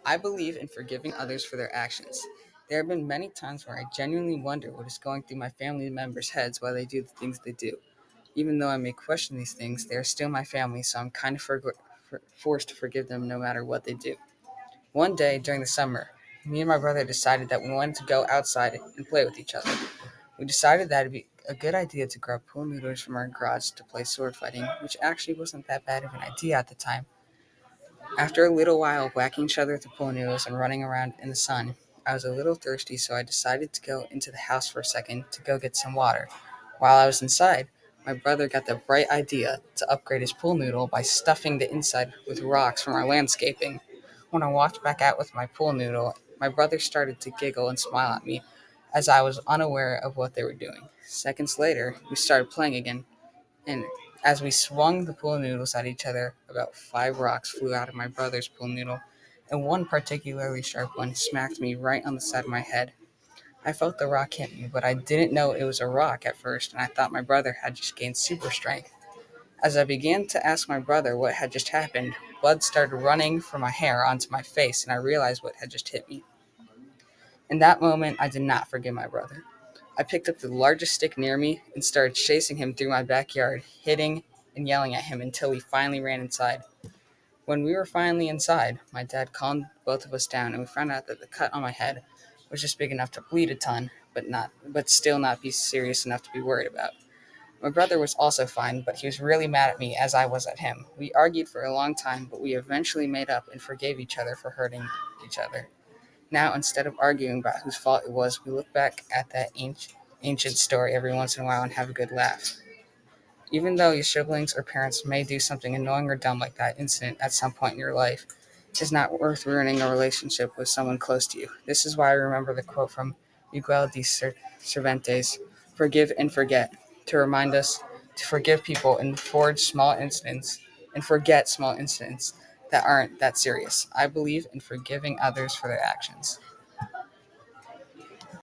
I believe in forgiving others for their actions. There have been many times where I genuinely wonder what is going through my family members' heads while they do the things they do. Even though I may question these things, they are still my family, so I'm kind of forced to forgive them no matter what they do. One day during the summer, me and my brother decided that we wanted to go outside and play with each other. We decided that it'd be a good idea to grab pool noodles from our garage to play sword fighting, which actually wasn't that bad of an idea at the time. After a little while whacking each other with the pool noodles and running around in the sun, I was a little thirsty, so I decided to go into the house for a second to go get some water. While I was inside, my brother got the bright idea to upgrade his pool noodle by stuffing the inside with rocks from our landscaping. When I walked back out with my pool noodle, my brother started to giggle and smile at me as I was unaware of what they were doing. Seconds later, we started playing again, and as we swung the pool noodles at each other, about 5 rocks flew out of my brother's pool noodle, and one particularly sharp one smacked me right on the side of my head. I felt the rock hit me, but I didn't know it was a rock at first, and I thought my brother had just gained super strength. As I began to ask my brother what had just happened, blood started running from my hair onto my face, and I realized what had just hit me. In that moment, I did not forgive my brother. I picked up the largest stick near me and started chasing him through my backyard, hitting and yelling at him until we finally ran inside. When we were finally inside, my dad calmed both of us down and we found out that the cut on my head was just big enough to bleed a ton, but still not be serious enough to be worried about. My brother was also fine, but he was really mad at me as I was at him. We argued for a long time, but we eventually made up and forgave each other for hurting each other. Now, instead of arguing about whose fault it was, we look back at that ancient story every once in a while and have a good laugh. Even though your siblings or parents may do something annoying or dumb like that incident at some point in your life, it is not worth ruining a relationship with someone close to you. This is why I remember the quote from Miguel de Cervantes, "Forgive and forget," to remind us to forgive people and forge small incidents and forget small incidents that aren't that serious. I believe in forgiving others for their actions.